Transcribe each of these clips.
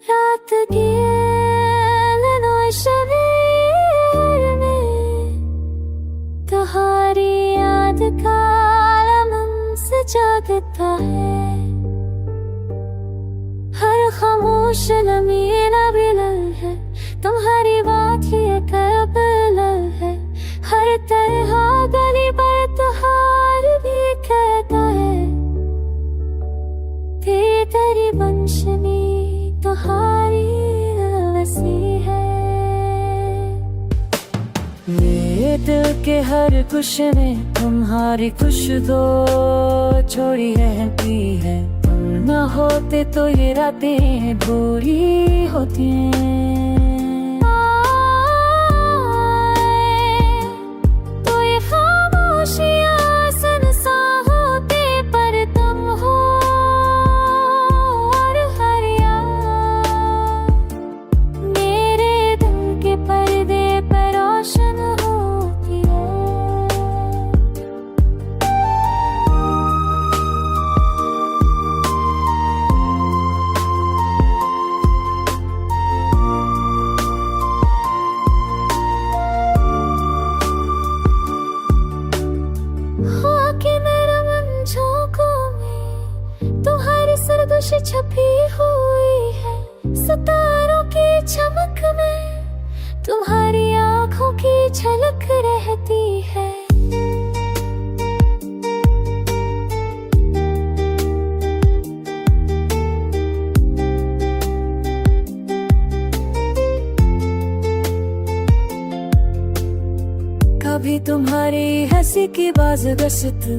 रात की तुम्हारी याद का आलम से जागता है। हर खामोश लम्हे नबिलल है, तुम्हारी बात ही करबल है। हर तरह गली पर त्योहार भी कहता है, तेरी बंशनी तुम्हारी वसी है। मेरे दिल के हर कुछ में तुम्हारी खुशबू छोड़ी रहती है। तुम न होते तो ये रातें बुरी होती हैं। तो ये खामोशियाँ सुनसान होती पर तुम हो, और हर याद मेरे दिल के पर्दे पर रोशन होती है। तुम्हारी सरगोश छपी हुई है, सितारों की चमक में तुम्हारी आंखों की झलक रहती है। कभी तुम्हारी हंसी की बाज गश्त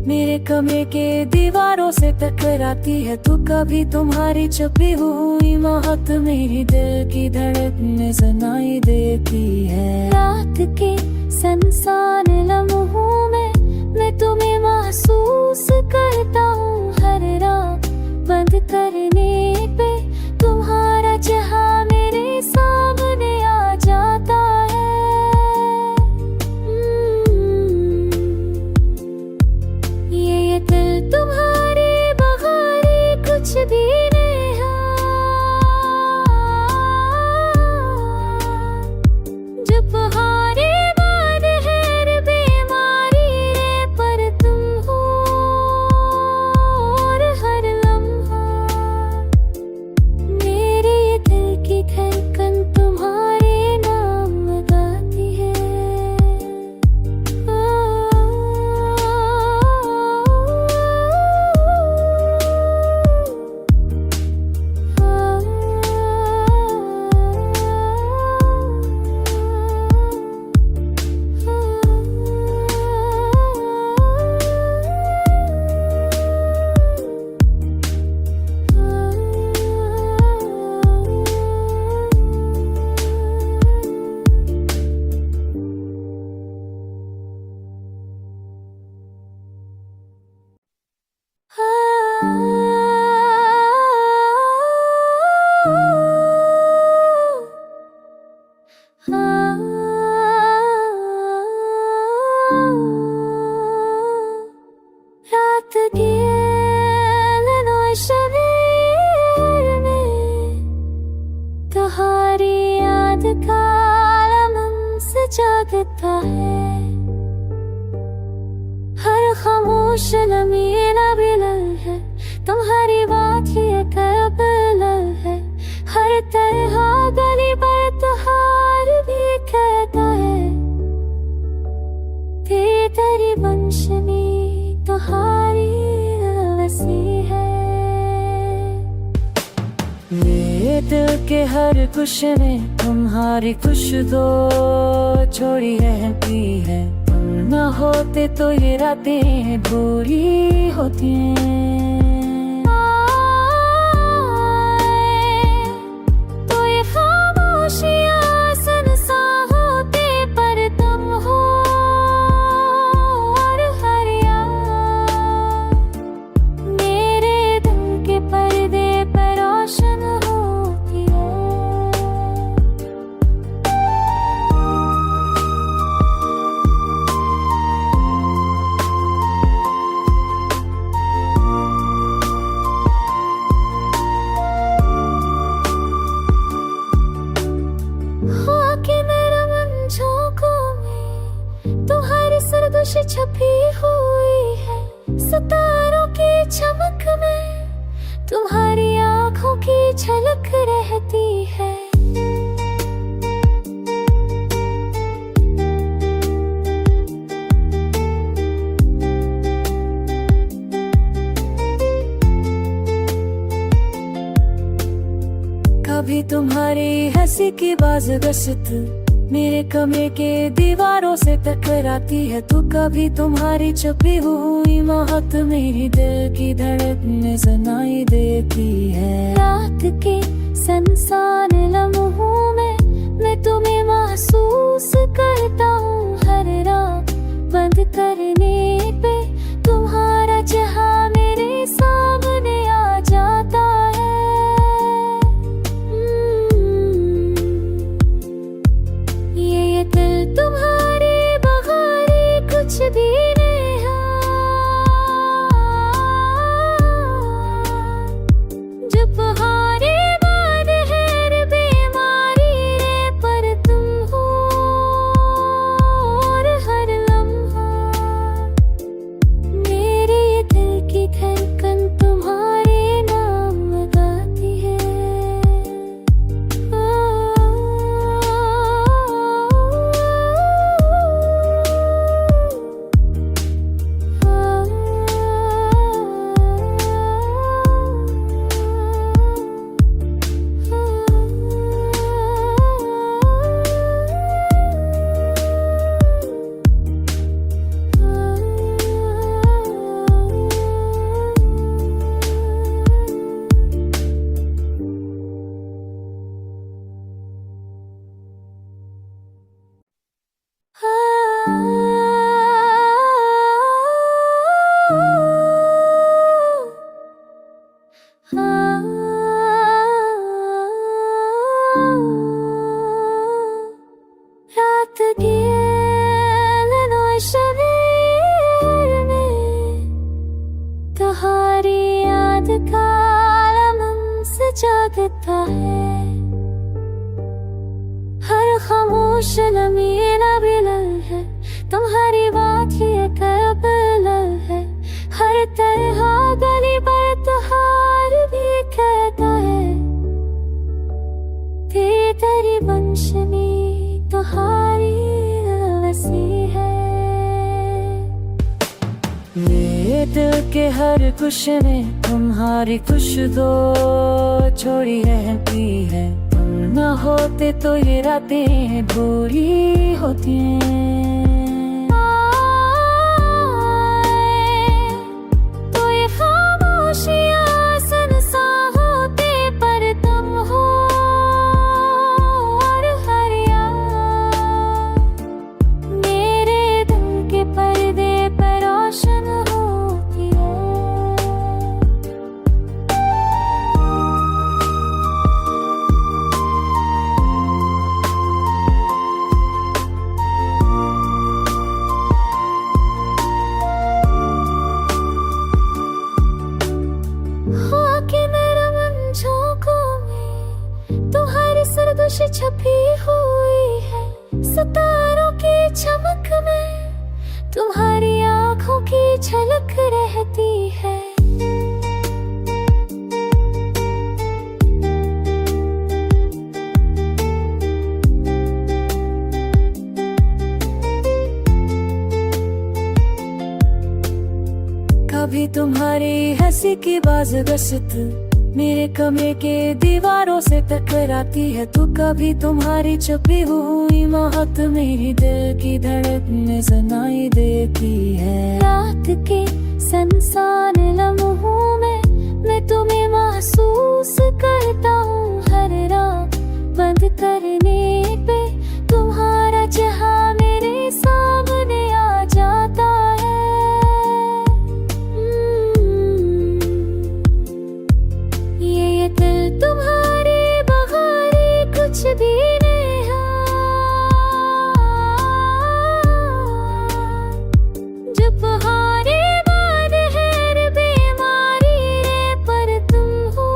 मेरे कमरे के दीवारों से टकराती है, तो कभी तुम्हारी छुपी हुई महक मेरी दिल की धड़कन सुनाई देती है। रात के सुनसान लम्हों में मैं तुम्हें महसूस करता हूँ। हर रात बंद करने पे तुम्हारा जहां मेरे सामने आ जाता है। ये दिल तुम्हारी बहारी कुछ भी नहीं है, जो बहारे बाद है बीमारी रे पर तुम हो, और हर लम्हा मेरे दिल की धड़कन तुम्हारे नाम गाती है। रात की तुम्हारी याद का आलम से जागता है। हर खामोश लम्हे नबिलल है, तुम्हारी बात ही करबल है। हर तरह गली पर त्योहार भी कहता है, तेरी बंशनी तुम्हारी वसी है। मेरे दिल के हर कुछ में तुम्हारी खुशबू छोड़ी रहती है। तुम न होते तो ये रातें बुरी होती हैं। तो ये खामोशियाँ सुनसान होती पर तुम हो, और हर याद मेरे दिल के पर्दे पर रोशन होती है। छपी हुई है सितारों की चमक में, तुम्हारी आंखों की झलक रहती है। कभी तुम्हारी हंसी की बाज गश्त मेरे कमरे के दीवारों से टकराती है, तो कभी तुम्हारी छुपी हुई महक मेरी दिल की धड़कन सुनाई देती है। रात के सुनसान लम्हों में मैं तुम्हें महसूस करता हूँ, हर रात बंद करने पे तुम्हारा जहां मेरे सामने आ जाता है। ये दिल तुम्हारे बगारे कुछ भी नहीं है, जो बहारे बाद है बीमारी रे, पर तुम हो और हर लम्हा मेरे दिल की धड़कन तुम्हारे नाम गाती है। रात की शरीर में तुम्हारी याद का लम्हा सजाता है, हर खामोश लम्हे नबिलल है, तुम्हारी बात ही करबल है, हर तरह गली पर त्योहार भी कहता है, तेरी बंशनी तुम्हारी वसी है। मेरे दिल के हर खुश में तुम्हारी खुशबू छोड़ी रहती है, तुम न होते तो ये रातें बुरी होती हैं। तो ये खामोशियां सुनसान होते, पर तुम हो और हर याद मेरे दिल के पर्दे पर रोशन होती है। सरगोश छपी हुई है सितारों की चमक में, तुम्हारी आंखों की झलक रहती है। कभी तुम्हारी हंसी की बाज गश्त मेरे कमरे के दीवारों से टकराती है, तो कभी तुम्हारी छुपी हुई महक मेरी दिल की धड़कन सुनाई देती है। रात के सुनसान लम्हों में मैं तुम्हें महसूस करता हूँ, हर रात बंद करने पे तुम्हारा जहां मेरे सामने आ जाता है। ये दिल तुम्हारे बगारे कुछ भी नहीं है, जो बहारे बाद है बीमारी रे, पर तुम हो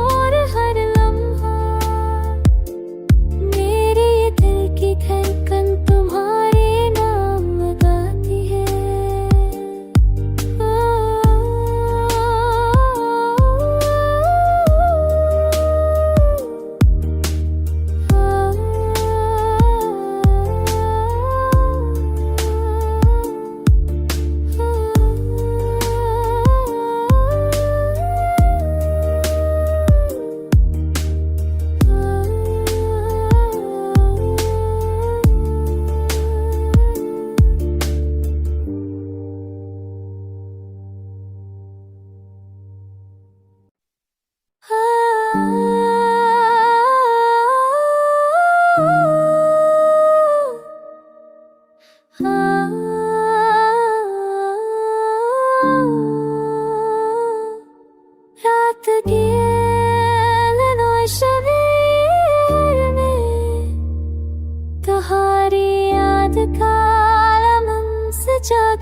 और हर लम्हा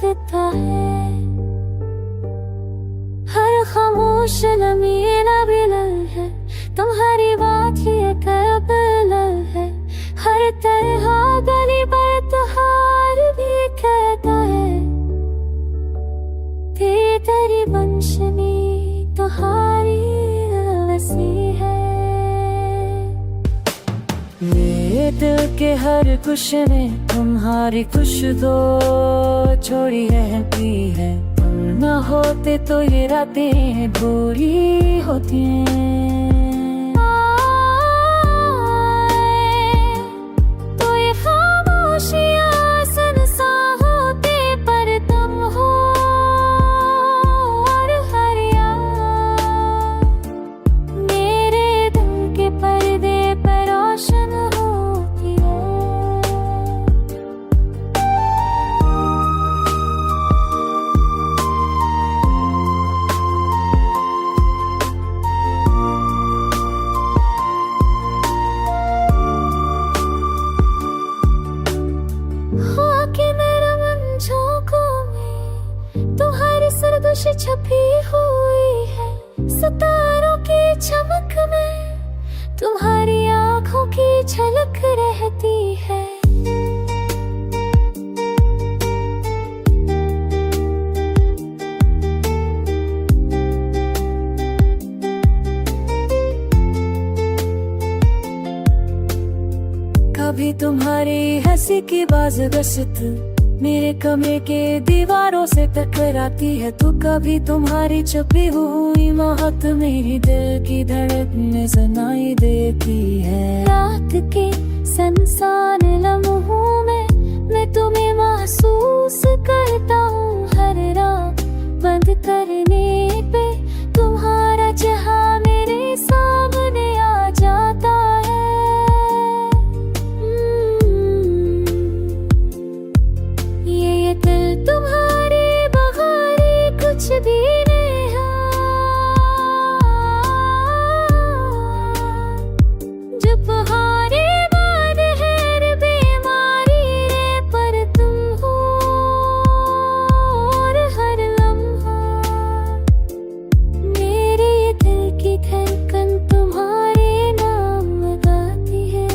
देता है। हर खामोश लम्हे नबिलल है, तुम्हारी बात ही एक अबलल है। हर तरह गली पर त्योहार भी कहता है, तेरी बंशनी तुम्हारी वसी है। मेरे दिल के हर गुस्से में तुम्हारी खुशबू छोड़ी रहती है। तुम न होते तो ये रातें बुरी होती हैं। तो ये खामोशियाँ सुनसान होते पर तुम हो, और हर याद मेरे दिल के पर्दे पर रोशन होती है। तुम्हारी सरगोशी छपी हुई है, सितारों की चमक में तुम्हारी आंखों की झलक रहती है। कभी तुम्हारी हंसी की बाज गश्त मेरे कमरे के दीवारों से टकराती है, तो कभी तुम्हारी छुपी हुई महक मेरी दिल की धड़कन सुनाई देती है। रात के सुनसान लम्हों में मैं तुम्हें महसूस करता हूँ। हर रात बंद करने पे तुम्हारा जहां मेरे सामने आ जाता है। ये दिल तुम्हारे बगारी कुछ भी नहीं है, जो बहारे बाद है बीमारी रे पर तुम हो, और हर लम्हा मेरे दिल की धड़कन तुम्हारे नाम गाती है।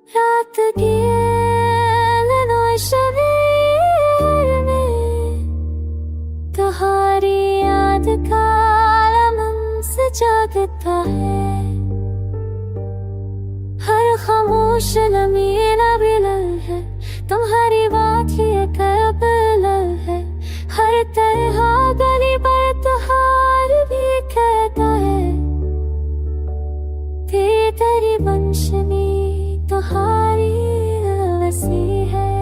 रात की शरीर में तुम्हारी याद का लम्हा सजा देता है। हर खामोश लम्हे नबिलल है, तुम्हारी बात ही एक अबलल है। हर तरह गली पर त्योहार भी कहता है, तेरी बंशनी तुम्हारी वसी है।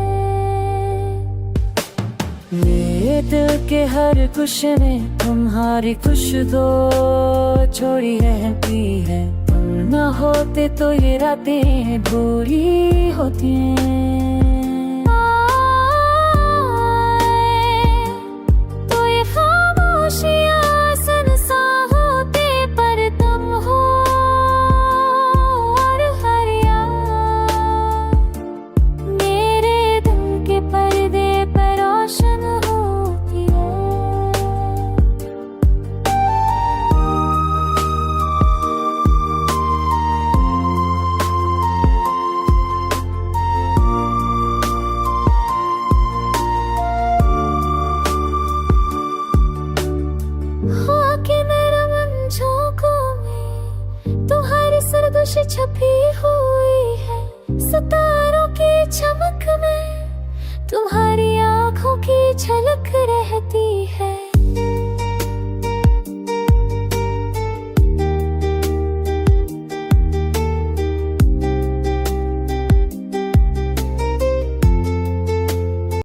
मेरे दिल के हर गुस्से में तुम्हारी खुशबू छोड़ी रहती है। तुम न होते तो ये रातें बुरी होती हैं। तो ये खामोशियाँ सुनसान होते पर तुम हो, और हर याद मेरे दिल के पर्दे पर रोशन होती है। सरगोशी छपी हुई है, सितारों की छलक रहती